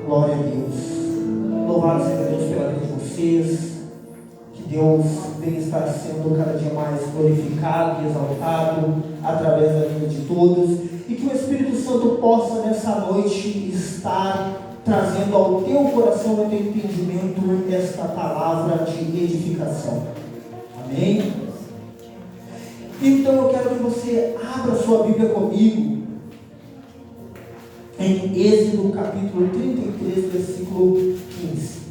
Glória a Deus. Louvado seja Deus pela vida de vocês. Que Deus venha estar sendo cada dia mais glorificado e exaltado através da vida de todos. E que o Espírito Santo possa nessa noite estar trazendo ao teu coração e ao teu entendimento esta palavra de edificação. Amém? Então eu quero que você abra sua Bíblia comigo em Êxodo capítulo 33, versículo 15.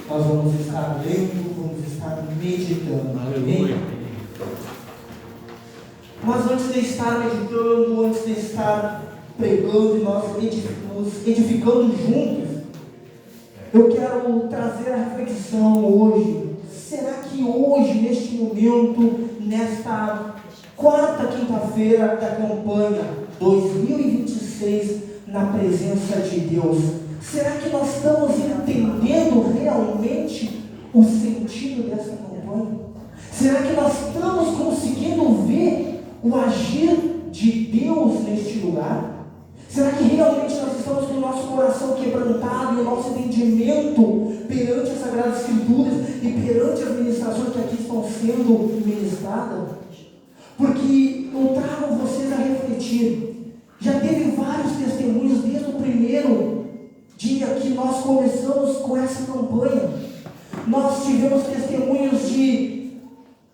Nós vamos estar lendo, vamos estar meditando. Amém? Mas antes de estar meditando, antes de estar pregando e nós nos edificando juntos, eu quero trazer a reflexão hoje. Será que hoje, neste momento, nesta quarta quinta-feira da campanha 2026, na presença de Deus, será que nós estamos entendendo realmente o sentido dessa campanha? Será que nós estamos conseguindo ver o agir de Deus neste lugar? Será que realmente nós estamos com o nosso coração quebrantado e o nosso entendimento perante as Sagradas Escrituras e perante as ministrações que aqui estão sendo ministradas? Porque eu trago vocês a refletir. Já teve vários testemunhos desde o primeiro dia que nós começamos com essa campanha. Nós tivemos testemunhos de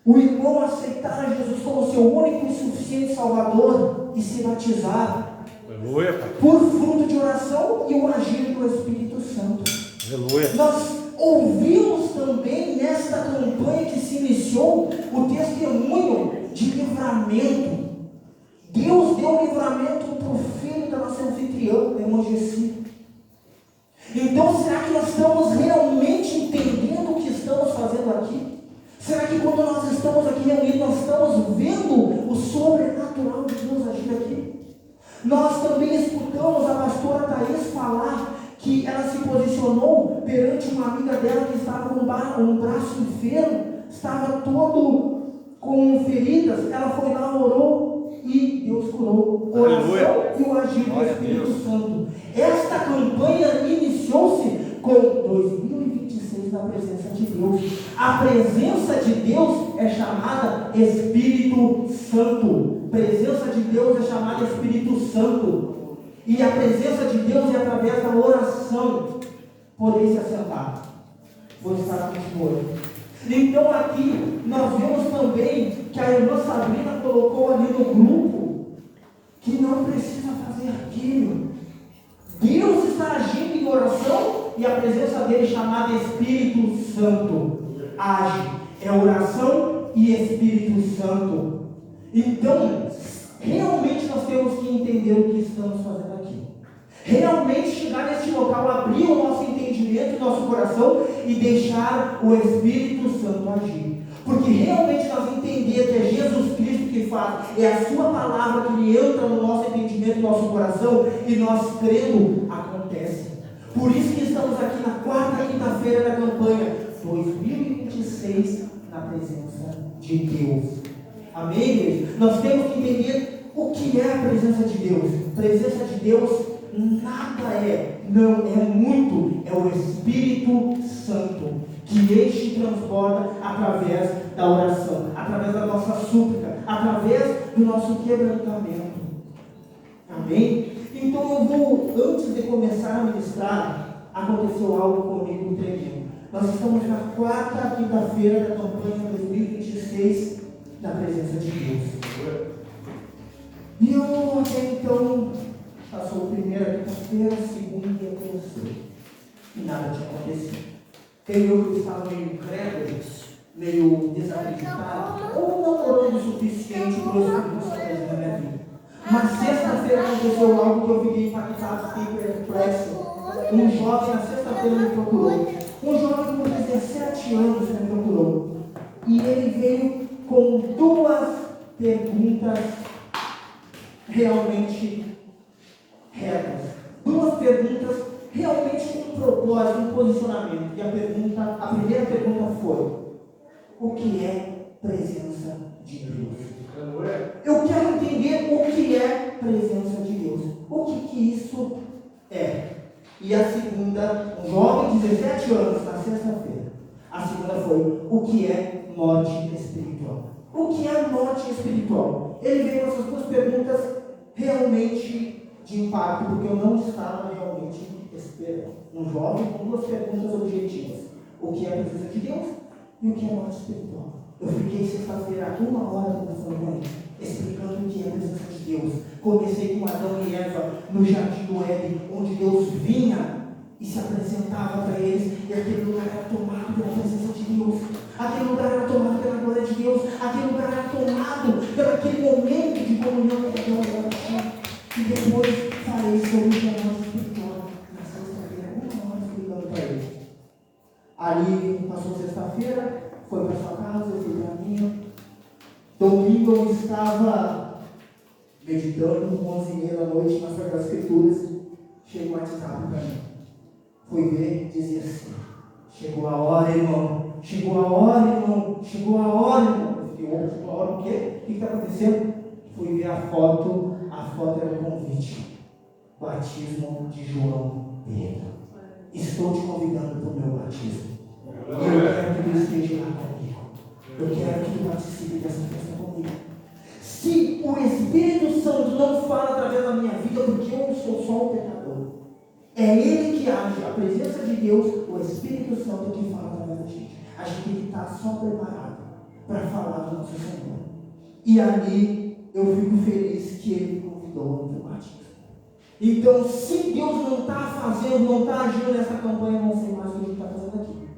o irmão aceitar a Jesus como seu único e suficiente Salvador e se batizar. Aleluia, por fruto de oração e o agir do Espírito Santo. Aleluia. Nós ouvimos também nesta campanha que se iniciou o testemunho de livramento. Deus deu livramento para o filho da nossa anfitriã, a irmã Gessi. Então, será que nós estamos realmente entendendo o que estamos fazendo aqui? Será que quando nós estamos aqui reunidos, nós estamos vendo o sobrenatural de Deus agir aqui? Nós também escutamos a pastora Thaís falar que ela se posicionou perante uma amiga dela que estava com um braço enfermo, estava todo com feridas. Ela foi lá, orou e Deus curou. Oração e o agir do Espírito Santo. Esta campanha iniciou-se com 2026 na presença de Deus. A presença de Deus é chamada Espírito Santo. Presença de Deus é chamada Espírito Santo. E a presença de Deus é através da oração. Podem se assentar. Vou estar continuando. Então aqui nós vemos também que a irmã Sabrina colocou ali no grupo que não precisa fazer aquilo. Deus está agindo em oração e a presença dele chamada Espírito Santo age. É oração e Espírito Santo. Então, realmente nós temos que entender o que estamos fazendo aqui. Realmente chegar nesse local, abrir o nosso entendimento, o nosso coração e deixar o Espírito Santo agir. Porque realmente nós entender que é Jesus Cristo que faz, é a sua palavra que entra no nosso entendimento, no nosso coração, e nós crendo, acontece. Por isso que estamos aqui na quarta quinta-feira da campanha 2026 na presença de Deus. Amém, igreja? Nós temos que entender o que é a presença de Deus. Presença de Deus nada é, não é muito, é o Espírito Santo que enche e transborda através da oração, através da nossa súplica, através do nosso quebrantamento. Amém? Então eu vou, antes de começar a ministrar, aconteceu algo comigo tremendo. Nós estamos na quarta quinta-feira da campanha 2026 na presença de Deus. E eu até então passou a primeira quinta-feira, a segunda e a terceira. E nada tinha acontecido. Eu que estava meio incrédulo, meio desacreditado, ou não orando o suficiente para os Espírito Santo na minha vida. Mas sexta-feira aconteceu algo que eu fiquei impactado, fiquei perplexo. Um jovem na sexta-feira me procurou. Um jovem com 17 anos me procurou. E ele veio com duas perguntas realmente retas. Duas perguntas realmente com um propósito, um posicionamento. E a primeira pergunta foi: o que é presença de Deus? Eu quero entender o que é presença de Deus. O que isso é? E a segunda, um jovem de 17 anos, na sexta-feira. A segunda foi, o que é morte espiritual? O que é morte espiritual? Ele veio com essas duas perguntas realmente de impacto, porque eu não estava realmente esperando. Um jovem com duas perguntas objetivas. O que é a presença de Deus e o que é morte espiritual? Eu fiquei sexta-feira, 1 hora conversando com ele, explicando o que é a presença de Deus. Comecei com Adão e Eva no jardim do Éden, onde Deus vinha e se apresentava para eles, e aquele lugar era tomado pela presença de Deus, aquele lugar era tomado pela glória de Deus, aquele lugar era tomado pelo aquele momento de comunhão com Deus. E depois falei sobre o que é morte espiritual na sexta-feira, 1 hora explicando para eles. Ali passou sexta-feira, foi para sua casa, eu fui para a minha. Domingo eu estava meditando, 11h30 da noite, nas Sagradas Escrituras. Chegou o WhatsApp para mim. Fui ver, dizia assim: chegou a hora, irmão. Chegou a hora, irmão. Chegou a hora, irmão. Eu fiquei, chegou a hora o quê? O que está acontecendo? Fui ver a foto. A foto era o convite. Batismo de João Pedro. Estou te convidando para o meu batismo. E eu quero que você esteja lá comigo. Eu quero que tu participe dessa festa comigo. Se o Espírito Santo não fala através da minha vida, porque eu sou só um pecador, é Ele que age, a presença de Deus, o Espírito Santo que fala através da gente. A gente tem que estar só preparado para falar do nosso Senhor. E ali eu fico feliz que Ele me convidou para o batismo. Então, se Deus não está fazendo, não está agindo nessa campanha, eu não sei mais o que Ele está fazendo aqui.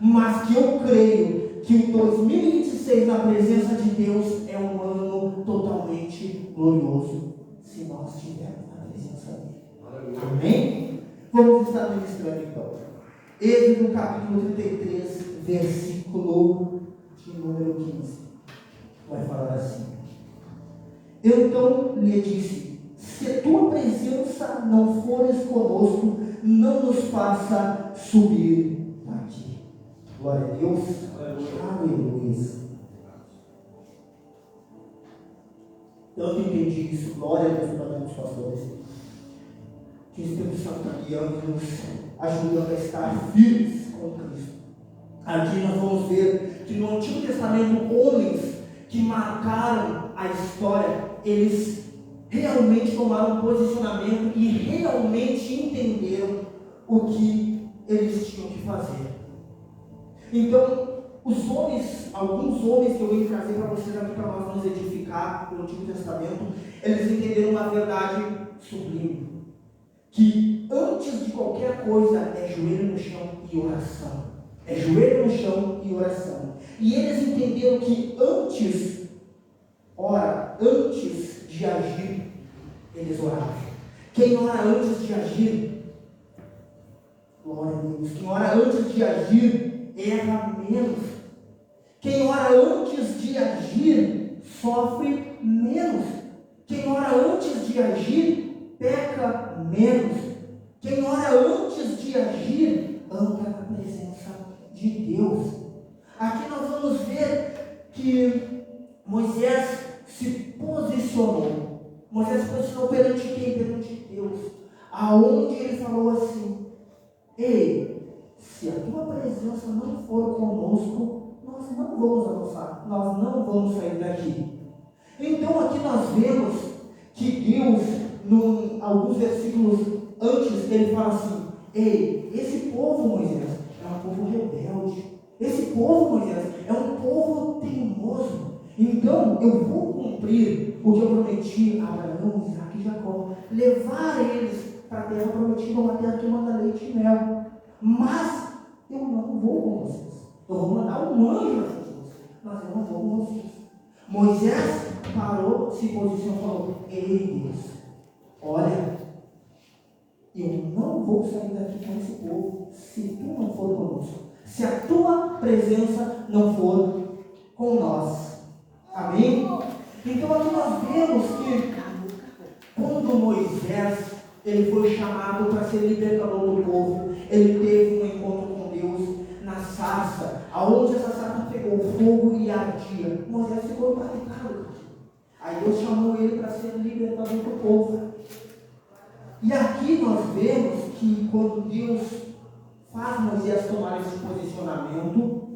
Mas que eu creio que o 2026 na presença de Deus é um ano totalmente glorioso, se nós estivermos na presença dele. Amém? Vamos estar ministrando então. Êxodo capítulo 33, versículo de número 15. Vai falar assim: então lhe disse: se a tua presença não fores conosco, não nos faça subir daqui. Glória a Deus. Aleluia. Eu entendi isso. Glória a Deus para os pastores. Que o Espírito Santo está guiando, nos ajudando a estar firmes com Cristo. Aqui nós vamos ver que no Antigo Testamento, homens que marcaram a história, eles realmente tomaram posicionamento e realmente entenderam o que eles tinham que fazer. Então, os homens, alguns homens que eu vim trazer para vocês aqui para nós nos edificar no Antigo Testamento, eles entenderam uma verdade sublime, que antes de qualquer coisa é joelho no chão e oração. É joelho no chão e oração. E eles entenderam que antes de agir, eles oravam. Quem ora antes de agir, glória a Deus, quem ora antes de agir, erra menos. Quem ora antes de agir, sofre menos. Quem ora antes de agir, peca menos. Quem ora antes de agir, anda na presença de Deus. Aqui nós vamos ver que Moisés se posicionou. Moisés se posicionou perante quem? Perante Deus. Aonde ele falou assim: ei, se a tua presença não for conosco, nós não vamos avançar, nós não vamos sair daqui. Então aqui nós vemos que Deus, alguns versículos antes, ele fala assim: ei, esse povo, Moisés, é um povo rebelde. Esse povo, Moisés, é um povo teimoso. Então eu vou cumprir o que eu prometi a Abraão, Isaac e Jacó, levar eles para a terra prometida, uma terra que manda leite e mel. Mas eu não vou com vocês. Eu vou mandar um anjo na frente de vocês, mas eu não vou com vocês. Moisés parou, se posicionou e falou: ei Deus, olha, eu não vou sair daqui com esse povo se tu não for conosco, se a tua presença não for com nós. Amém? Então aqui nós vemos que quando Moisés ele foi chamado para ser libertador do povo, ele teve um encontro com Deus na sarça, aonde essa sarça pegou fogo e ardia. Moisés ficou impactado. Aí Deus chamou ele para ser libertador do povo. E aqui nós vemos que quando Deus faz Moisés tomar esse posicionamento,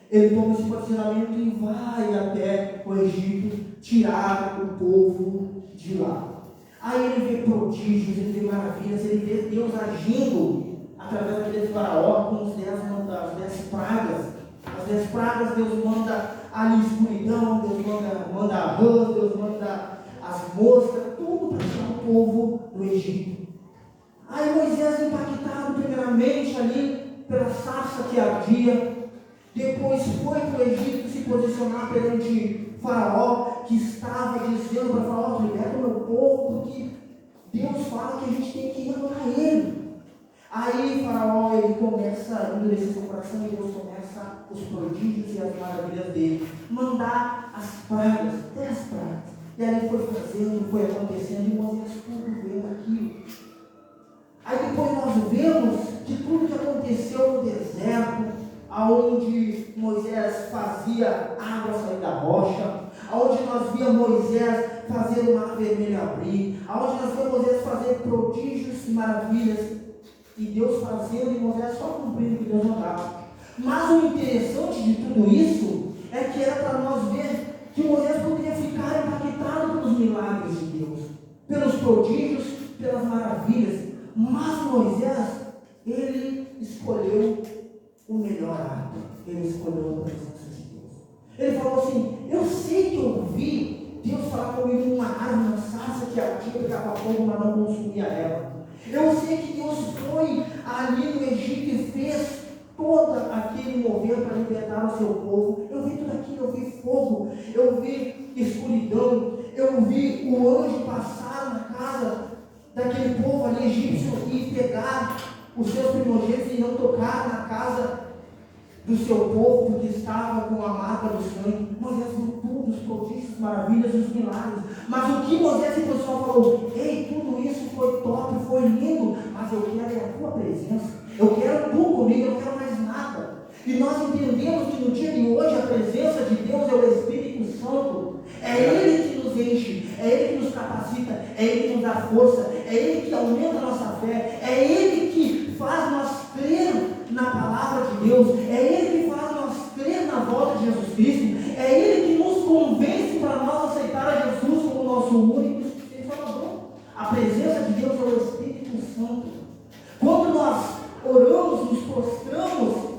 ele toma esse posicionamento e vai até o Egito tirar o povo de lá. Aí ele vê prodígios, ele vê maravilhas, ele vê Deus agindo através daquele faraó com as 10 pragas. As 10 pragas, Deus manda ali escuridão, Deus manda rãs, Deus manda as moscas, tudo para tirar o povo do Egito. Aí Moisés, impactado primeiramente ali pela sarça que ardia, depois foi para o Egito se posicionar perante Faraó, que estava dizendo para Faraó: liberta o meu povo, porque Deus fala que a gente tem que ir adorar Ele. Aí Faraó, ele começa a endurecer seu coração e Deus começa os prodígios e as maravilhas dele, mandar as pragas, 10 pragas. E aí ele foi fazendo, foi acontecendo, e Moisés tudo vendo aquilo. Aí depois nós vemos que tudo que aconteceu no deserto, aonde Moisés fazia água sair da rocha, aonde nós víamos Moisés fazer o mar vermelho abrir, aonde nós víamos Moisés fazer prodígios e maravilhas, e Deus fazendo e Moisés só cumprindo o que Deus mandava. Mas o interessante de tudo isso é que era para nós ver que Moisés poderia ficar impactado pelos milagres de Deus, pelos prodígios, pelas maravilhas. Mas Moisés, ele escolheu o melhor ato, ele escolheu a presença de Deus. Ele falou assim: eu sei que eu vi Deus falar comigo numa árvore, uma sarça que ardia, pegava fogo, mas não consumia ela. Eu sei que Deus foi ali no Egito e fez todo aquele mover para libertar o seu povo. Eu vi tudo aquilo, eu vi fogo, eu vi escuridão, eu vi o anjo passar na casa daquele povo ali egípcio e pegar os seus primogênitos e não tocar na casa do seu povo, porque estava com a marca do sangue. Moisés viu tudo, os prodígios, maravilhas e os milagres. Mas o que Moisés e o pessoal falou: ei, tudo isso foi top, foi lindo, mas eu quero a tua presença, eu quero tu comigo, eu não quero mais nada. E nós entendemos que no dia de hoje a presença de Deus é o Espírito Santo. É Ele que nos enche, é Ele que nos capacita, é Ele que nos dá força, é Ele que aumenta a nossa fé, é Ele que faz nós crer na palavra de Deus, é Ele que faz nós crer na volta de Jesus Cristo, é Ele que nos convence para nós aceitar a Jesus como nosso único e Salvador. A presença de Deus é o Espírito Santo. Quando nós oramos, nos prostramos,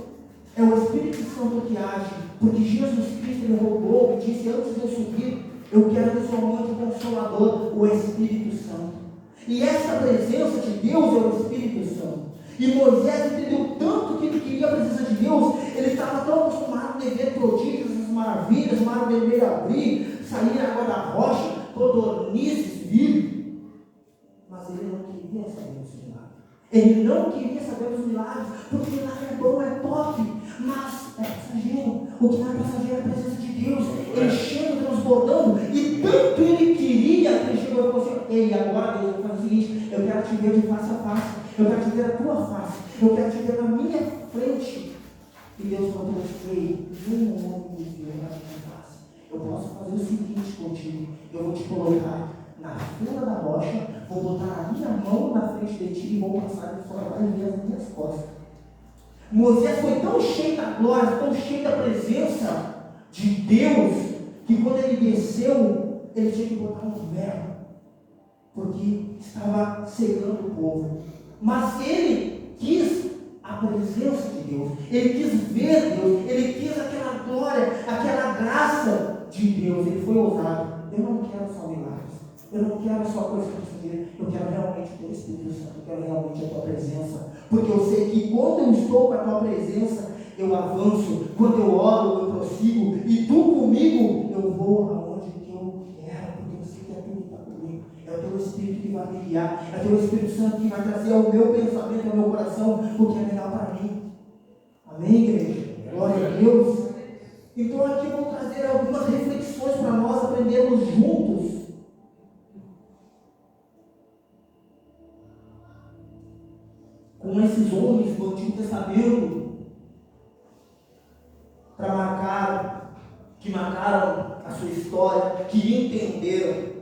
é o Espírito Santo que age, porque Jesus Cristo ele rogou e disse: antes de eu subir, eu quero que sou muito consolador, o Espírito Santo. E essa presença de Deus é o Espírito Santo. E Moisés entendeu tanto que ele queria a presença de Deus, ele estava tão acostumado a ver prodígios, as maravilhas, o mar vermelho abrir, sair água da rocha, codornizes vir, mas ele não queria saber dos milagres. Ele não queria saber dos milagres, porque milagre é bom, é top, mas é passageiro. O que não é passageiro é a presença de Deus, enchendo, transbordando. E tanto ele queria que ele chegou e falou assim: ei, agora Deus, eu vou fazer o seguinte, eu quero te ver de face a face, eu quero te ver a tua face, eu quero te ver na minha frente. E Deus falou: ei, nenhum homem me viu na minha face. Eu posso fazer o seguinte contigo: eu vou te colocar na fenda da rocha, vou botar a minha mão na frente de ti e vou passar de fora, vai ver as minhas costas. Moisés foi tão cheio da glória, tão cheio da presença de Deus, que quando ele desceu, ele tinha que botar um véu, porque estava cegando o povo. Mas ele quis a presença de Deus, ele quis ver Deus, ele quis aquela glória, aquela graça de Deus. Ele foi ousado: eu não quero só milagres, eu não quero só coisa para fazer, eu quero realmente o teu Espírito Santo, eu quero realmente a tua presença, porque eu sei que quando eu estou com a tua presença, eu avanço, quando eu oro, eu prossigo, e tu comigo, eu vou aonde que eu quero, porque eu sei que é tu que está comigo, é o teu Espírito que vai me guiar, é o teu Espírito Santo que vai trazer ao meu pensamento, ao meu coração, o que é melhor para mim. Amém, igreja? Glória a Deus. Então aqui eu vou trazer algumas reflexões para nós aprendermos juntos. Com esses homens do Antigo Testamento, que marcaram a sua história, que entenderam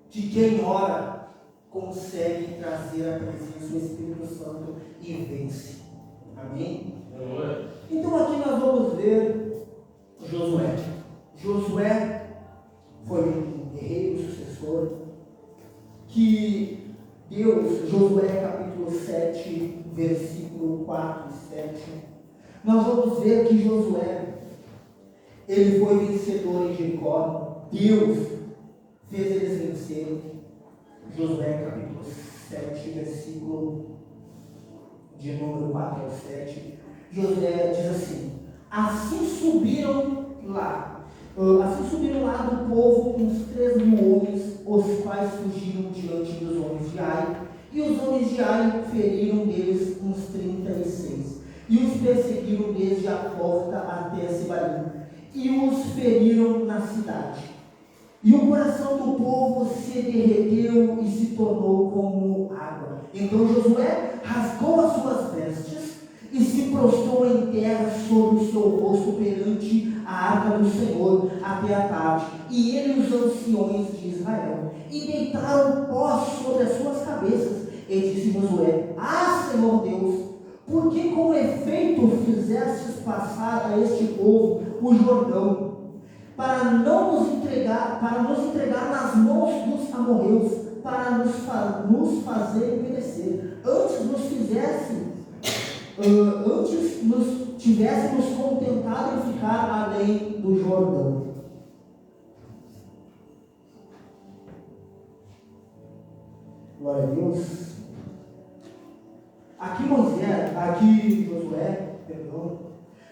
que quem ora consegue trazer a presença do Espírito Santo e Amém? Então aqui nós vamos ver Josué. Josué foi um guerreiro sucessor que Deus, Josué capítulo 7, versículo 4 e 7, nós vamos ver que Josué, ele foi vencedor em Jericó. Deus fez eles vencerem. Josué capítulo 7, versículo de número 4 ao 7. Josué diz assim: assim subiram lá do povo uns 3.000 homens, os quais fugiram diante dos homens de Ai, e os homens de Ai feriram deles uns 36, e os perseguiram desde a porta até Sebarim, e os feriram na cidade. E o coração do povo se derreteu e se tornou como água. Então Josué rasgou as suas vestes e se prostrou em terra sobre o seu rosto perante a arca do Senhor até a tarde. E ele e os anciões de Israel, e deitaram pó sobre as suas cabeças. E disse Josué: ah, Senhor Deus, por que com efeito fizestes passar a este povo o Jordão, para nos entregar nas mãos dos amorreus, para nos fazer perecer? Antes nos tivéssemos contentado em ficar além do Jordão. Glória a Deus.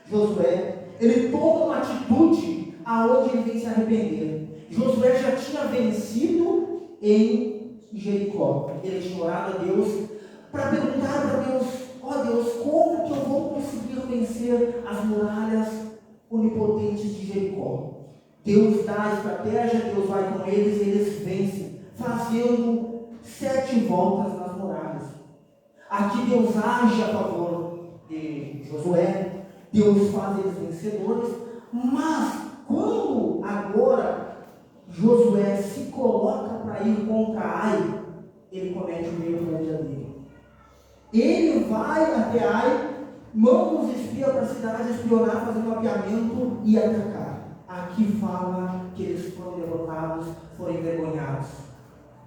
Josué, ele toma uma atitude aonde ele vem se arrepender. Josué já tinha vencido em Jericó. Ele tinha orado a Deus para perguntar para Deus: ó Deus, como que eu vou conseguir vencer as muralhas onipotentes de Jericó? Deus dá a estratégia, Deus vai com eles e eles vencem, fazendo 7 voltas nas muralhas. Aqui Deus age a favor de Josué, Deus faz eles vencedores, mas quando agora Josué se coloca para ir contra Ai, ele comete o mesmo erro dele. Ele vai até Ai, manda os espias para a cidade espionar, fazer um mapeamento e atacar. Aqui fala que eles foram derrotados, foram envergonhados.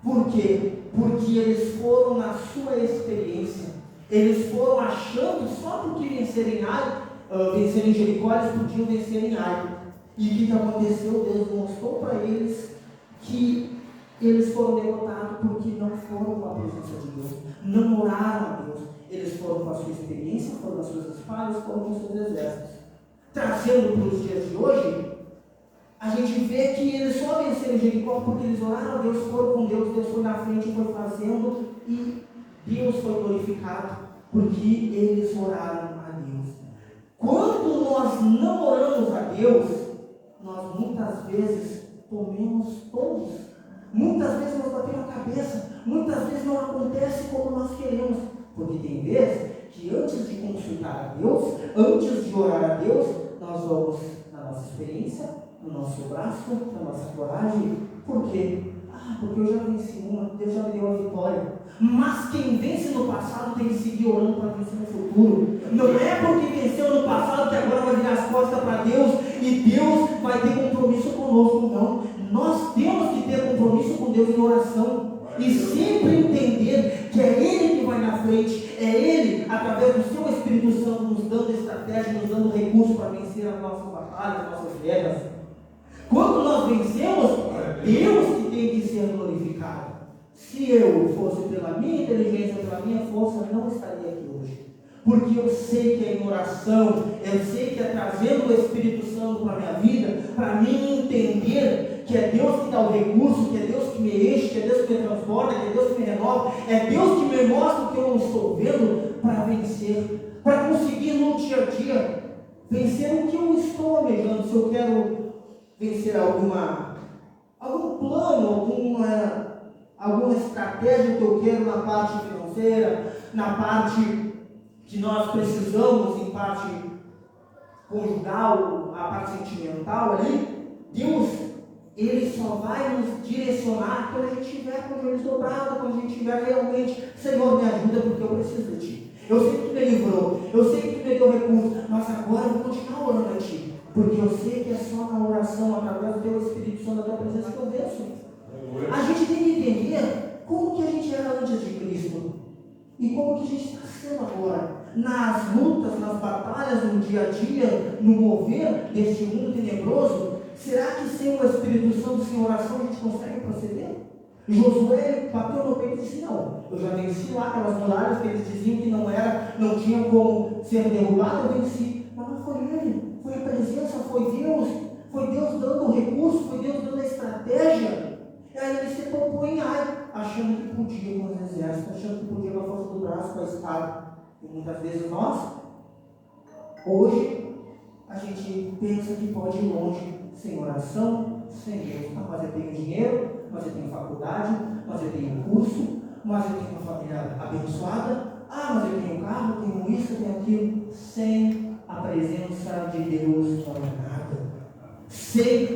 Por quê? Porque eles foram na sua experiência, eles foram achando só porque vencerem em Jericó, eles podiam vencer em Ai. E o que aconteceu? Deus mostrou para eles que eles foram derrotados porque não foram com a presença de Deus, não oraram a Deus. Eles foram com a sua experiência, foram com as suas espadas, foram com os seus exércitos. Trazendo para os dias de hoje, a gente vê que eles só venceram em Jericó porque eles oraram a Deus, foram com Deus, Deus foi na frente e foi fazendo, e Deus foi glorificado porque eles oraram a Deus. Quando nós não oramos a Deus, nós muitas vezes tomamos todos. Muitas vezes nós batemos a cabeça, muitas vezes não acontece como nós queremos, porque tem vezes que antes de consultar a Deus, antes de orar a Deus, nós vamos na nossa experiência, no nosso braço, na nossa coragem. Por quê? Porque eu já venci uma, Deus já me deu a vitória. Mas quem vence no passado tem que seguir orando para vencer no futuro. Não é porque venceu no passado que agora vai virar as costas para Deus e Deus vai ter compromisso conosco. Não. Nós temos que ter compromisso com Deus em oração e sempre entender que é Ele que vai na frente, é Ele, através do seu Espírito Santo, nos dando estratégia, nos dando recursos para vencer as nossas batalhas, as nossas guerras. Quando nós vencemos, Deus que tem que ser glorificado. Se eu fosse pela minha inteligência, pela minha força, não estaria aqui hoje. Porque eu sei que é em oração, eu sei que é trazendo o Espírito Santo para a minha vida, para mim entender que é Deus que dá o recurso, que é Deus que me enche, que é Deus que me transporta, que é Deus que me renova, é Deus que me mostra o que eu não estou vendo para vencer, para conseguir no dia a dia vencer o que eu estou almejando. Se eu quero vencer algum plano, alguma estratégia que eu quero na parte financeira, na parte que nós precisamos, em parte conjugal, a parte sentimental ali, Deus, Ele só vai nos direcionar quando a gente estiver com o joelho dobrado, quando a gente estiver realmente: Senhor, me ajuda porque eu preciso de Ti. Eu sei que me livrou, eu sei que tu me deu recurso, mas agora eu vou continuar orando a ti, porque eu sei que é só na oração, através do teu Espírito Santo, da tua presença, que eu venço. A gente tem que entender como que a gente era antes de Cristo e como que a gente está sendo agora. Nas lutas, nas batalhas, no dia a dia, no mover deste mundo tenebroso, será que sem o Espírito Santo, sem oração, a gente consegue proceder? Josué bateu no peito e disse: não, eu já venci lá aquelas muralhas que eles diziam que não tinha como ser derrubado, eu venci. Mas não foi ele, foi a presença, foi Deus dando o recurso, foi Deus dando a estratégia. E aí ele se poupou em Ai, achando que podia com os exércitos, achando que podia com a força do braço, com a espada. E muitas vezes nós, hoje, a gente pensa que pode ir longe sem oração, sem Deus. Ah, mas eu tenho dinheiro, mas eu tenho faculdade, mas eu tenho curso, mas eu tenho uma família abençoada, ah, mas eu tenho carro, eu tenho isso, eu tenho aquilo. Sem a presença de Deus não é nada.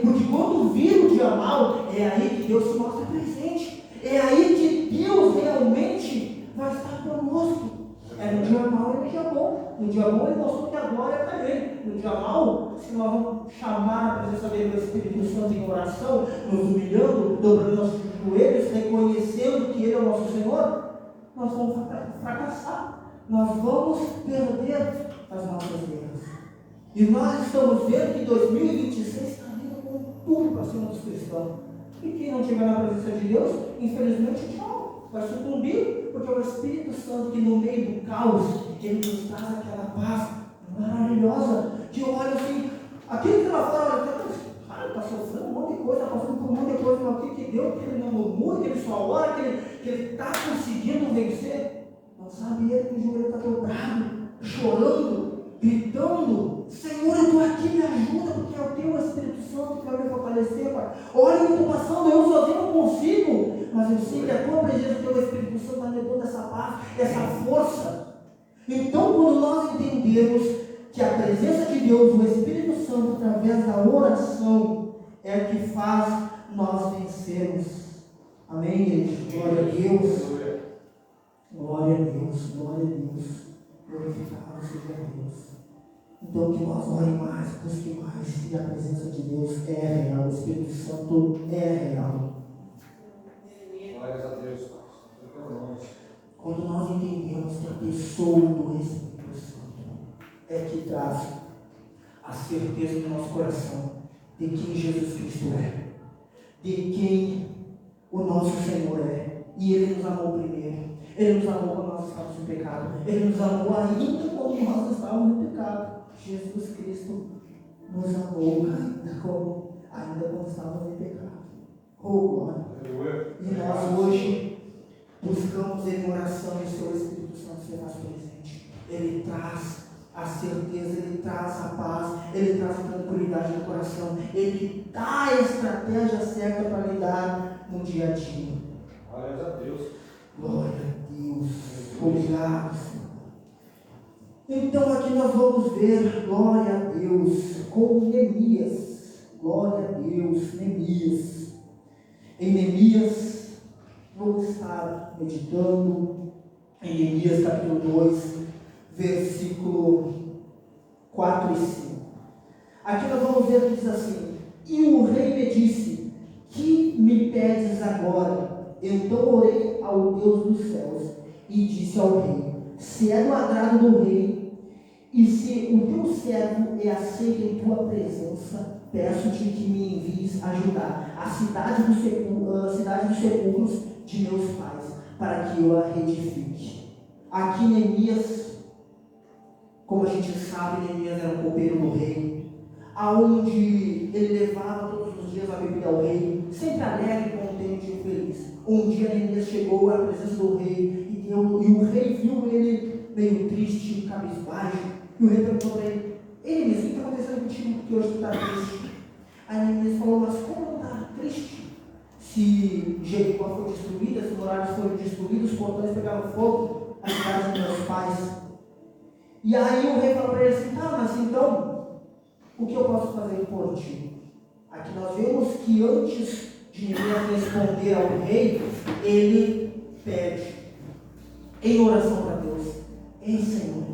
Porque quando vir o dia mau, é aí que Deus se mostra presente. É aí que Deus realmente vai estar conosco. É no dia mau e no dia bom. No dia bom ele mostrou que a glória é para ele. No dia mau, se nós vamos chamar a presença dele do Espírito Santo em oração, nos humilhando, dobrando nossos joelhos, reconhecendo que ele é o nosso Senhor, nós vamos fracassar. Nós vamos perder as nossas guerras. E nós estamos vendo que 2026 está vindo com tudo para cima dos cristãos. E quem não estiver na presença de Deus, infelizmente, tchau, vai sucumbir, porque é o Espírito Santo que no meio do caos, ele nos traz aquela paz maravilhosa, que olha assim, aquele que lá fora, cara, está sofrendo um monte de coisa, está passando por um monte de coisa, mas o que deu, que ele não murmura, que ele só ora, que ele está conseguindo vencer. Não sabe ele que o joelho está dobrado, chorando, gritando: Senhor, eu estou aqui, me ajuda, porque é o teu Espírito Santo que vai me fortalecer, Pai. Olha o que eu estou passando, eu sozinho não consigo, mas eu sei que a tua presença, o teu Espírito Santo vai me dando essa paz, essa força. Então, quando nós entendemos que a presença de Deus, o Espírito Santo, através da oração, é o que faz nós vencermos. Amém, igreja? Glória a Deus. Glória a Deus, glória a Deus. Glorificado seja Deus. Então, que nós orem mais, busquem mais, e a presença de Deus é real, o Espírito Santo é real. Glórias a Deus, Pai. Quando nós entendemos que a pessoa do Espírito Santo é que traz a certeza no nosso coração de quem Jesus Cristo é, de quem o nosso Senhor é, e Ele nos amou primeiro. Ele nos amou quando nós estávamos em pecado. Ele nos amou ainda quando nós estávamos em pecado. Jesus Cristo nos amou ainda quando estávamos em pecado. Oh, glória! E nós hoje buscamos Ele em oração e o Seu Espírito Santo se faz presente. Ele traz a certeza, Ele traz a paz, Ele traz a tranquilidade no coração. Ele dá a estratégia certa para lidar no dia a dia. Glórias a Deus. Glória a Deus. Obrigado, Senhor. Então aqui nós vamos ver, glória a Deus, com Neemias. Glória a Deus, Neemias. Em Neemias, vamos estar meditando em Neemias capítulo 2, versículo 4 e 5. Aqui nós vamos ver que diz assim: e o rei me disse: que me pedes agora? Então orei ao Deus dos céus e disse ao rei: se é do agrado do rei, e se o teu servo é aceito em tua presença, peço-te que me envies ajudar a cidade dos sepulcros de meus pais, para que eu a reedifique. Aqui Neemias, como a gente sabe, Neemias era um copeiro do rei, aonde ele levava todos os dias a bebida ao rei, sempre alegre, contente e feliz. Um dia Neemias chegou à presença do rei, e o rei viu ele meio triste, cabisbaixo, e o rei perguntou para ele: ei, Neemias, o que está acontecendo contigo que hoje tu está triste? Aí Neemias falou: mas como não está triste? Se Jericó foi destruída, as muralhas foram destruídas, os portões pegaram fogo, as casas dos meus pais. E aí o rei falou para ele assim: tá, mas então, o que eu posso fazer por ti? Aqui nós vemos que antes de Neemias responder ao rei, ele pede em oração para Deus: Ei, Senhor,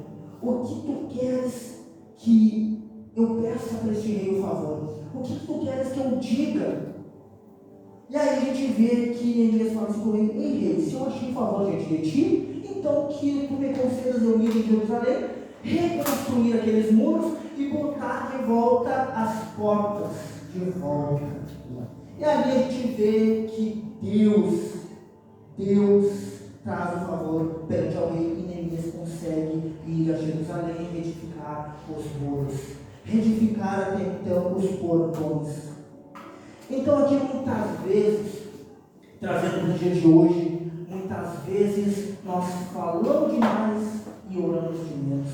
o que tu queres que eu peça para este rei o favor? O que tu queres que eu diga? E aí a gente vê que Neemias fala assim com ele: ei, rei, se eu achei favor diante de ti, então que tu me concedas eu ir em Jerusalém, reconstruir aqueles muros e botar de volta as portas de volta. E ali a gente vê que Deus traz o favor perante ao rei, e Neemias consegue ir a Jerusalém e edificar os muros, reedificar até então os portões. Então aqui muitas vezes, trazendo para o dia de hoje, muitas vezes nós falamos demais e oramos de menos.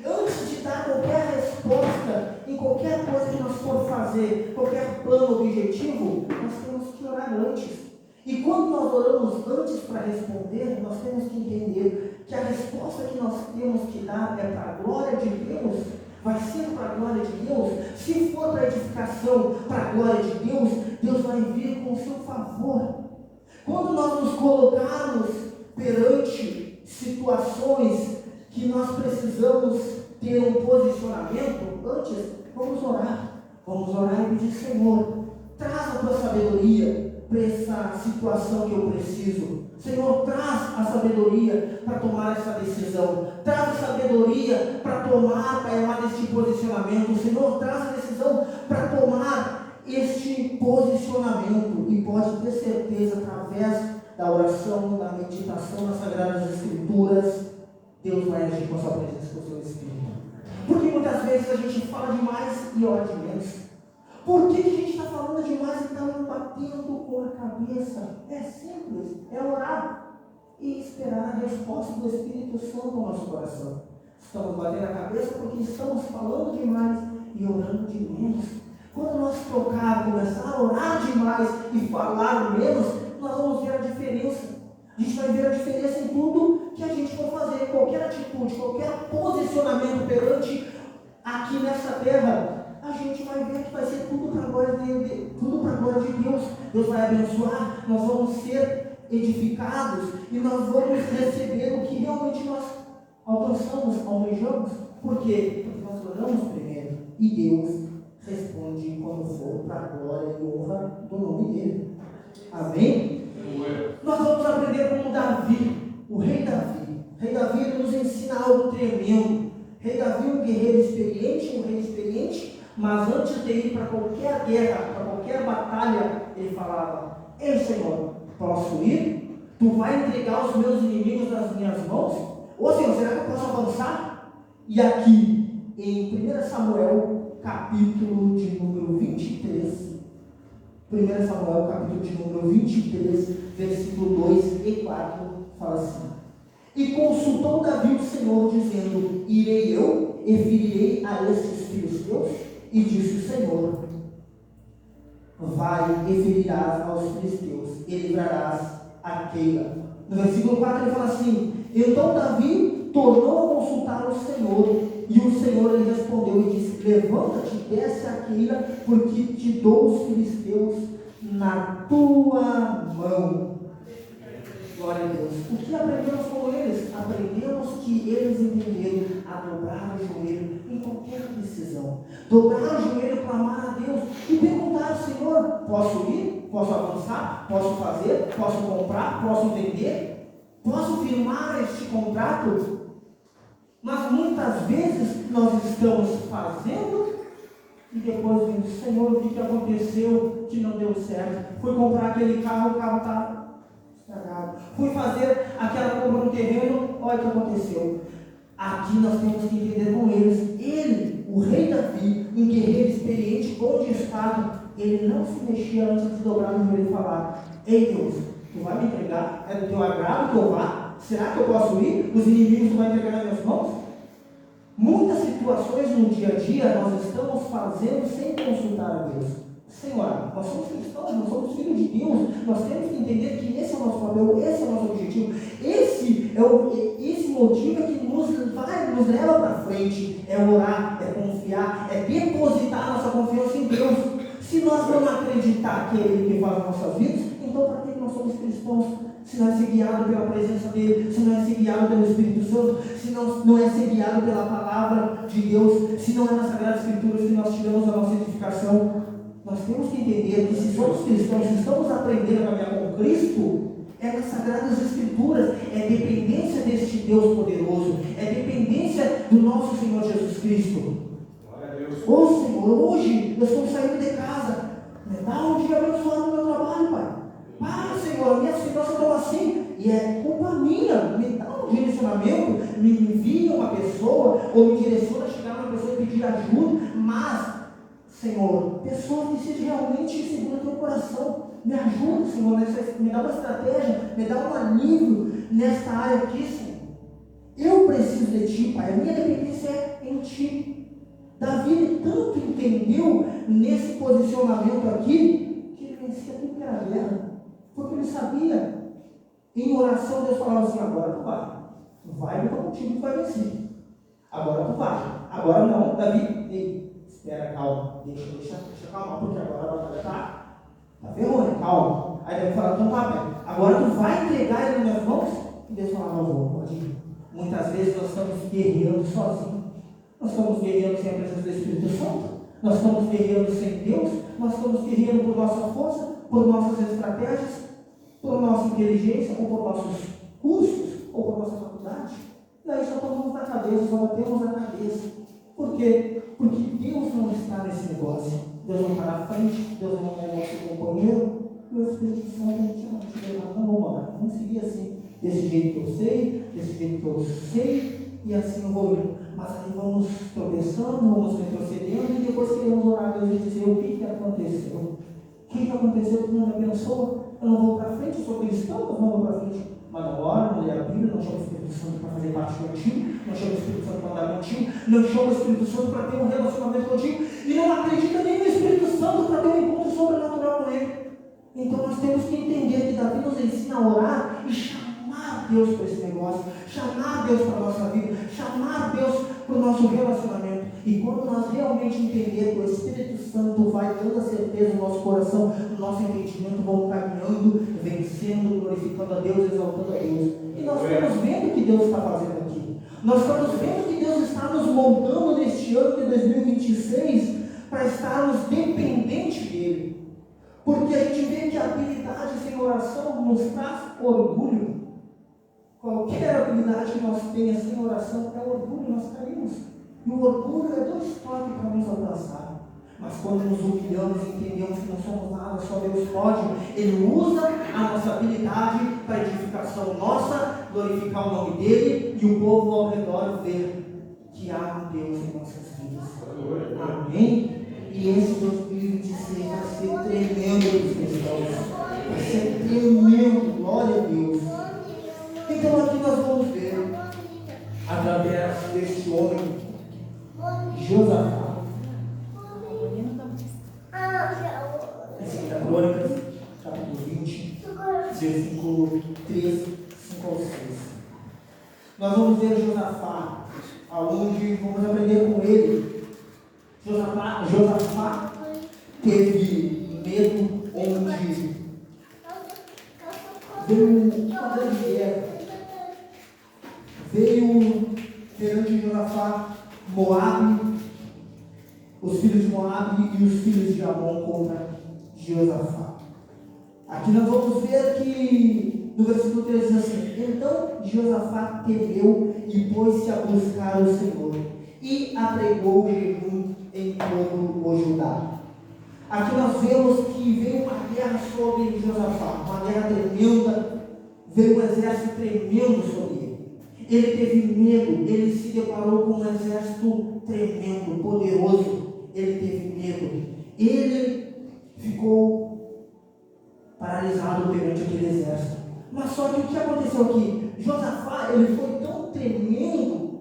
Antes de dar qualquer resposta em qualquer coisa que nós for fazer, qualquer plano, objetivo, nós temos que orar antes. E quando nós oramos antes para responder, nós temos que entender que a resposta que nós temos que dar é para a glória de Deus, vai ser para a glória de Deus. Se for para edificação, para a glória de Deus, Deus vai vir com o seu favor. Quando nós nos colocarmos perante situações que nós precisamos ter um posicionamento, antes, vamos orar e pedir: Senhor, traz a tua sabedoria para essa situação que eu preciso. Senhor, traz a sabedoria para tomar essa decisão. Traz a sabedoria para tomar este posicionamento. Senhor, traz a decisão para tomar este posicionamento. E pode ter certeza, através da oração, da meditação nas Sagradas Escrituras, Deus vai agir com a sua presença, com o seu Espírito. Porque muitas vezes a gente fala demais e ora de menos. Por que a gente está falando demais e está batendo com a cabeça? É simples, é orar e esperar a resposta do Espírito Santo no nosso coração. Estamos batendo a cabeça porque estamos falando demais e orando de menos. Quando nós começar a orar demais e falar menos, nós vamos ver a diferença. A gente vai ver a diferença em tudo que a gente for fazer, qualquer atitude, qualquer posicionamento perante aqui nessa terra. A gente vai ver que vai ser tudo para a glória de Deus. Deus vai abençoar, nós vamos ser edificados e nós vamos receber o que realmente nós alcançamos, almejamos. Por quê? Porque nós oramos primeiro e Deus responde quando for para a glória e honra do nome dele. Amém? Nós vamos aprender como Davi, o rei Davi. O rei Davi, ele nos ensina algo tremendo. O rei Davi, um guerreiro experiente, um rei experiente. Mas antes de ir para qualquer guerra, para qualquer batalha, ele falava: ei, Senhor, posso ir? Tu vai entregar os meus inimigos nas minhas mãos? Ô Senhor, será que eu posso avançar? E aqui, em 1 Samuel, capítulo de número 23, 1 Samuel, capítulo de número 23, versículo 2 e 4, fala assim: e consultou Davi o Senhor, dizendo: irei eu e ferirei a estes filisteus? E disse o Senhor: vai e ferirás aos filisteus, e livrarás a Keila. No versículo 4 ele fala assim: então Davi tornou a consultar o Senhor, e o Senhor lhe respondeu e disse: levanta-te, desce a Keila, porque te dou os filisteus na tua mão. Glória a Deus. O que aprendemos com eles? Aprendemos que eles entenderam a dobrar o joelho em qualquer decisão. Dobrar o joelho, clamar a Deus e perguntar: Senhor, posso ir? Posso avançar? Posso fazer? Posso comprar? Posso vender? Posso firmar este contrato? Mas muitas vezes nós estamos fazendo e depois vem: Senhor, o que aconteceu que não deu certo? Fui comprar aquele carro, o carro está estragado. Fui fazer aquela compra no terreno, olha o que aconteceu. Aqui nós temos que entender com eles. Ele, o rei Davi, um guerreiro experiente, bom de estado, ele não se mexia antes de dobrar o joelho e falar: ei Deus, tu vai me entregar? É do teu agrado que eu vá? Será que eu posso ir? Os inimigos tu vai entregar nas minhas mãos? Muitas situações no dia a dia nós estamos fazendo sem consultar a Deus. Senhor, nós somos cristãos, nós somos filhos de Deus, nós temos que entender que esse é o nosso papel, esse é o nosso objetivo, esse motivo é que nos leva para frente, é orar, é confiar, é depositar nossa confiança em Deus. Se nós não acreditar que é Ele que faz as nossas vidas, então para que nós somos cristãos? se não é ser guiado pela presença dEle, se não é ser guiado pelo Espírito Santo, se não é ser guiado pela palavra de Deus, se não é nas Sagradas Escrituras que nós tiramos a nossa edificação. Nós temos que entender que se somos cristãos, se estamos aprendendo a caminhar com Cristo, é nas Sagradas Escrituras, é dependência deste Deus poderoso, é dependência do nosso Senhor Jesus Cristo. Ô Senhor, hoje eu estou saindo de casa, me dá um dia abençoado no meu trabalho, Pai. Para, Senhor, minhas finanças estão assim, e é culpa minha. Me dá um direcionamento, me envia uma pessoa, ou me direciona a chegar numa pessoa e pedir ajuda, mas, Senhor, pessoas que sejam realmente segundo o teu coração, me ajuda, Senhor, me dá uma estratégia, me dá um alívio nesta área aqui, Senhor. Eu preciso de Ti, Pai, a minha dependência é em Ti. Davi tanto entendeu nesse posicionamento aqui, que ele vencia tudo que era guerra, porque ele sabia. Em oração Deus falava assim: agora tu vai, eu estou contigo, tu vai vencer. Agora tu vai, agora não. Davi, ei, espera, calma, deixa calma, porque agora a batalha tá ferrando, calma. Aí Davi fala: então tá bem, agora tu vai entregar ele nas minhas mãos? E Deus falava: não vou, pode ir. Muitas vezes nós estamos guerreando sozinhos. Nós estamos guerreando sem a presença do Espírito Santo, nós estamos guerreando sem Deus, nós estamos guerreando por nossa força, por nossas estratégias, por nossa inteligência, ou por nossos cursos, ou por nossa faculdade. E aí só tomamos na cabeça, só batemos na cabeça. Por quê? Porque Deus não está nesse negócio. Deus não está na frente, Deus não é nosso companheiro. E o Espírito Santo a gente não te leva, não vamos lá, vamos seguir assim, desse jeito que eu sei, desse jeito que eu sei, e assim eu vou indo. Mas aí vamos tropeçando, vamos retrocedendo, e depois queremos orar a Deus e dizer: o que aconteceu? O que aconteceu que não me abençoa? Eu não vou para frente, eu sou cristão, mas não vou para frente. Mas não oro, não leio a Bíblia, não chamo o Espírito Santo para fazer parte contigo, não chamo o Espírito Santo para andar contigo, não chamo o Espírito Santo para ter um relacionamento contigo, e não acredita nem no Espírito Santo para ter um encontro sobrenatural com Ele. Então nós temos que entender que Davi nos ensina a orar e chamar Deus para esse negócio, chamar Deus para a nossa vida, chamar Deus para o nosso relacionamento. E quando nós realmente entender que o Espírito Santo vai dando a certeza no nosso coração, no nosso entendimento, vamos caminhando, vencendo, glorificando a Deus, exaltando a Deus. E nós estamos vendo o que Deus está fazendo aqui. Nós estamos vendo que Deus está nos moldando neste ano de 2026 para estarmos dependentes dEle. Porque a gente vê que a habilidade sem oração nos traz orgulho. Qualquer habilidade que nós tenhamos sem oração é orgulho, nós caímos. E o orgulho é 2 toques para nos alcançar. Mas quando nos humilhamos e entendemos que não somos nada, só Deus pode, Ele usa a nossa habilidade para edificação nossa, glorificar o nome dEle e o povo ao redor ver que há um Deus em nossas vidas. Amém? E esse 2026 vai ser tremendo para os cristãos. Vai ser tremendo, glória a Deus. Então aqui nós vamos ver, através deste homem, Josafá. Segunda Crônicas, capítulo 20, versículo 3, 5 ao 6. Nós vamos ver Josafá, aonde vamos aprender com ele. Josafá teve medo onde veio uma grande guerra. Veio perante Josafá Moabe, os filhos de Moabe e os filhos de Amon contra Josafá. Aqui nós vamos ver que no versículo 3 diz assim: então Josafá temeu e pôs-se a buscar o Senhor e apregou o jejum em todo o Judá. Aqui nós vemos que veio uma guerra sobre Josafá, uma guerra tremenda, veio um exército tremendo sobre ele. Ele teve medo, ele se deparou com um exército tremendo, poderoso, ele teve medo. Ele ficou paralisado perante aquele exército. Mas só que o que aconteceu aqui? Josafá, ele foi tão tremendo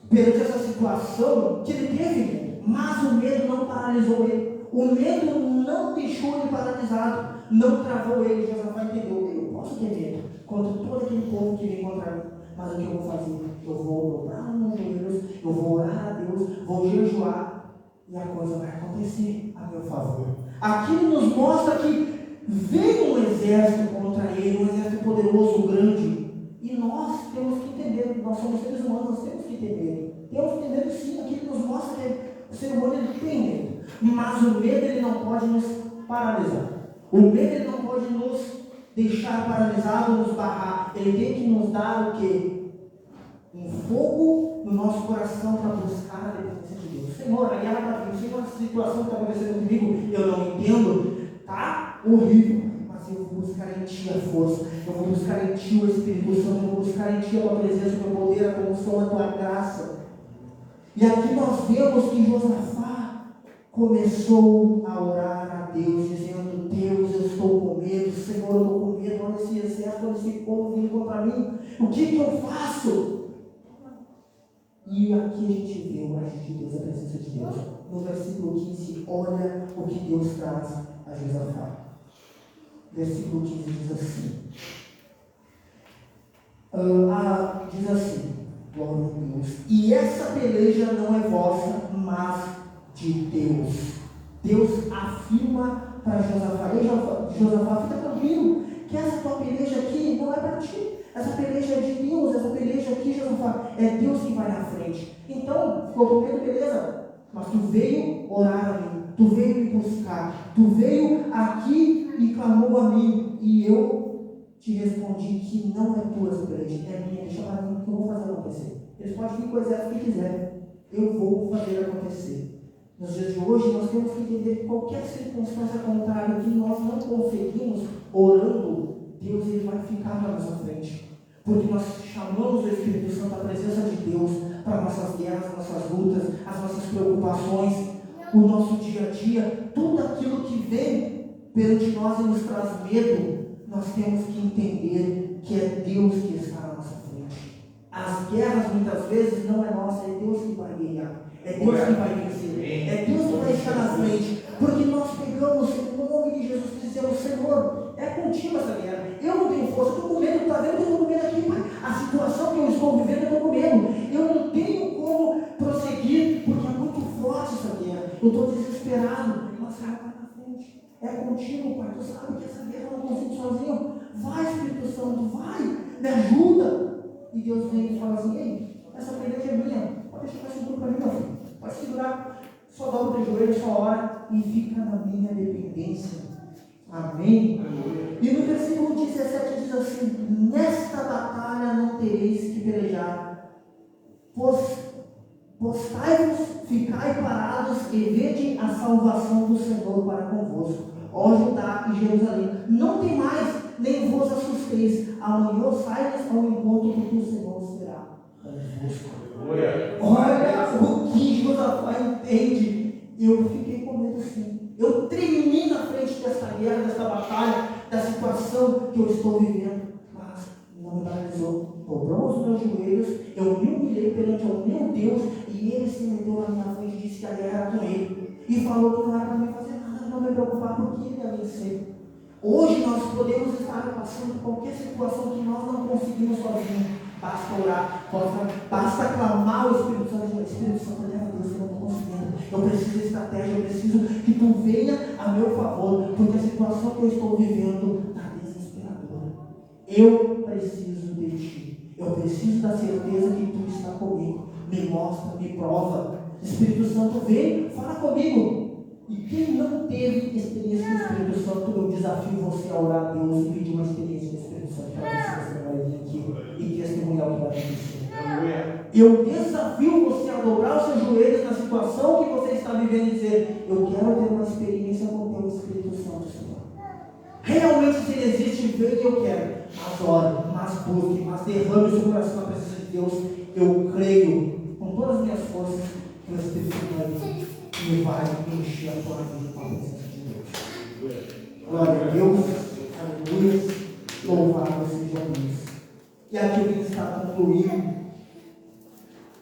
perante essa situação que ele teve medo. Mas o medo não paralisou ele. O medo não deixou ele paralisado, não travou ele. Josafá entendeu: eu posso ter medo contra todo aquele povo que vem contra mim, mas o que eu vou fazer? Eu vou dobrar os meus joelhos, eu vou orar a Deus, vou jejuar, e a coisa vai acontecer a meu favor. Aqui nos mostra que veio um exército contra ele, um exército poderoso, grande. E nós temos que entender, nós somos seres humanos, nós temos que entender. Temos que entender sim, aquilo nos mostra que o ser humano ele tem medo. Mas o medo ele não pode nos paralisar. O medo ele não pode nos deixar paralisados, nos barrar. Ele tem que nos dar o quê? Um fogo no nosso coração para buscar a dependência de Deus. Senhor, a guerra está vindo, Senhor, essa situação que está acontecendo comigo, eu não entendo, está horrível, mas eu vou buscar em Ti a força, eu vou buscar em Ti o Espírito Santo, eu vou buscar em Ti a Tua presença, o Teu poder, a condução, a Tua graça. E aqui nós vemos que Josafá começou a orar a Deus, dizendo: Deus, eu estou com medo, Senhor, eu estou com medo, olha esse exército, olha esse povo vindo contra mim, o que eu faço? E aqui a gente vê o agir de Deus, a presença de Deus. No versículo 15, olha o que Deus traz a Josafá. Versículo 15 diz assim. Diz assim, glória a Deus. E essa peleja não é vossa, mas de Deus. Deus afirma para Josafá: ei, Josafá, fica tranquilo, que essa tua peleja aqui não é para ti. Essa peleja é de Deus, essa peleja aqui, Josafá, é Deus que vai na frente. Então, ficou com medo, beleza? Mas tu veio orar a mim, tu veio me buscar, tu veio aqui e clamou a mim, e eu te respondi que não é tua essa peleja, é minha, deixa para mim que eu vou fazer acontecer. Eles podem vir com o exército que quiserem, eu vou fazer acontecer. Nos dias de hoje, nós temos que entender que qualquer circunstância contrária que nós não conseguimos orando, Deus ele vai ficar na nossa frente. Porque nós chamamos o Espírito Santo, a presença de Deus, para nossas guerras, nossas lutas, as nossas preocupações, o nosso dia a dia, tudo aquilo que vem perante nós e nos traz medo, nós temos que entender que é Deus que está na nossa frente. As guerras muitas vezes não é nossa, é Deus que vai guerrear, é Deus que vai vencer, é Deus que vai estar na frente, porque nós pegamos o nome de Jesus e dizemos: Senhor, é contigo essa guerra, eu não tenho força, eu estou com medo, está vendo que eu estou com medo aqui, pai? A situação que eu estou vivendo, eu estou com medo, eu não tenho como prosseguir, porque é muito forte essa guerra, eu estou desesperado, mas vai na frente, é contigo, pai, tu sabe que essa guerra eu não consigo sozinho, vai, Espírito Santo, vai, me ajuda. E Deus vem e fala assim: ei, essa peleja é minha, pode deixar mais seguro para mim, meu filho, pode segurar, só dobra o teu joelho, só ora e fica na minha dependência. Amém? E no versículo 17 diz assim: nesta batalha não tereis que pelejar, postai-vos, ficai parados e vede a salvação do Senhor para convosco, ó Judá e Jerusalém. Não tem mais, nem vos assusteis, amanhã saias ao encontro porque o Senhor será convosco. Olha o que Josafá entende. Eu fiquei com medo sim, eu tremi na frente dessa guerra, dessa batalha, da situação que eu estou vivendo, mas não me paralisou. Dobramos os meus joelhos, eu me humilhei perante o meu Deus, e ele se meteu na minha frente e disse que a guerra era com ele, e falou que não era para mim fazer nada, não me preocupar, porque ele ia vencer. Hoje nós podemos estar passando por qualquer situação que nós não conseguimos sozinhos. Basta orar, basta clamar o Espírito Santo. O Espírito Santo leva a Deus, eu não estou conseguindo. Eu preciso de estratégia, eu preciso que tu venha a meu favor, porque a situação que eu estou vivendo está desesperadora. Eu preciso de ti. Eu preciso da certeza que tu está comigo. Me mostra, me prova. Espírito Santo, vem, fala comigo. E quem não teve experiência com o Espírito Santo, eu desafio você a orar a Deus e pedir uma experiência com o Espírito Santo para ver se você vai vir aqui e testemunhar o que vai acontecer. Eu desafio você a dobrar os seus joelhos na situação que você está vivendo e dizer: eu quero ter uma experiência com o teu Espírito Santo, Senhor. Realmente, se ele existe, vem e eu quero. Mas ore, mas busque, mas derrame o seu coração na presença de Deus. Eu creio com todas as minhas forças que o Espírito Santo e vai encher a tua vida com a presença de Deus. Glória a Deus, aleluia, louvado seja Deus. E aquilo que está concluindo,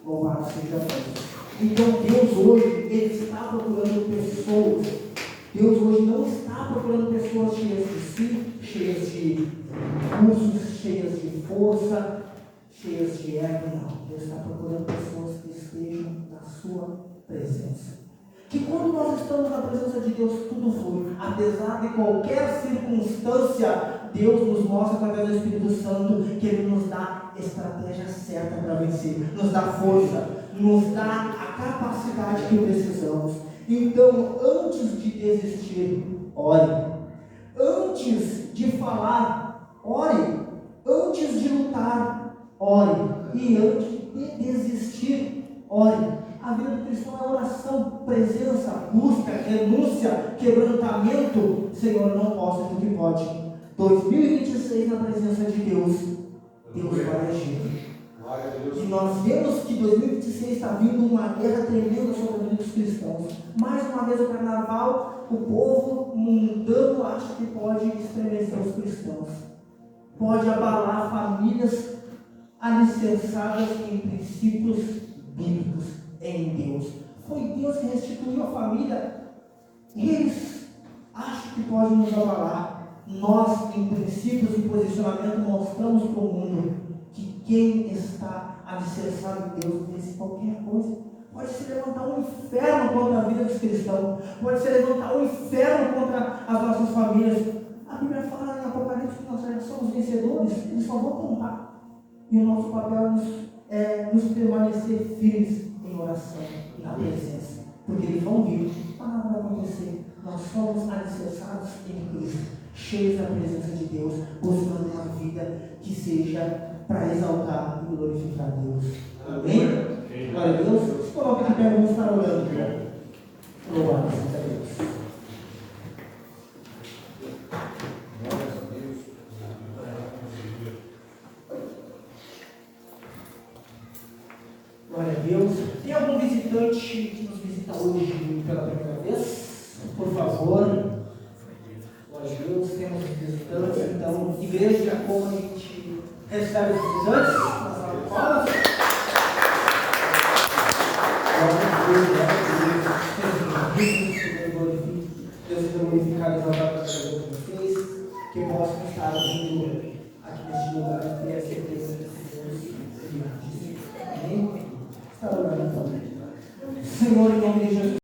louvado seja Deus. Então Deus hoje, Ele está procurando pessoas. Deus hoje não está procurando pessoas cheias de si, cheias de recursos, cheias de força, cheias de ego, não. Deus está procurando pessoas que estejam na sua presença, que quando nós estamos na presença de Deus, tudo flui. Apesar de qualquer circunstância, Deus nos mostra através do Espírito Santo que Ele nos dá a estratégia certa para vencer, nos dá força, nos dá a capacidade que precisamos. Então, antes de desistir, ore. Antes de falar, ore. Antes de lutar, ore. E antes de desistir, ore. A vida do cristão é oração, presença, busca, renúncia, quebrantamento. Senhor, não posso, tu que pode. 2026 na presença de Deus, Deus vai agir. E nós vemos que 2026 está vindo uma guerra tremenda sobre a vida dos cristãos. Mais uma vez o carnaval, o povo mundano acha que pode estremecer os cristãos. Pode abalar famílias alicerçadas em princípios bíblicos, em Deus. Foi Deus que restituiu a família. E eles acham que pode nos abalar. Nós, em princípios e posicionamento, mostramos para o mundo que quem está alicerçado em Deus vence qualquer coisa. Pode se levantar um inferno contra a vida dos cristãos. Pode se levantar um inferno contra as nossas famílias. A Bíblia fala em Apocalipse que nós já somos vencedores. Eles só vão tombar. E o nosso papel é nos permanecer firmes em oração e na presença. Porque eles vão vir, mas nada vai acontecer. Nós somos alicerçados em Cristo, cheios da presença de Deus, buscando uma vida que seja para exaltar e glorificar a Deus. Amém? Glória a Deus. Se coloca de pé, vamos estar orando. Louvado seja Deus. Glória a Deus. Tem algum visitante que nos visita hoje pela primeira vez? Por favor. Glória a Deus. Temos visitantes. Então, igreja, como a gente recebe os visitantes? Nas salas. Glória a Deus. Deus seja glorificado e exaltado por vocês. Que possam estar vindo aqui neste lugar e ter a certeza de Deus. Amém? Está orando também. Senhor, em nome de Jesus.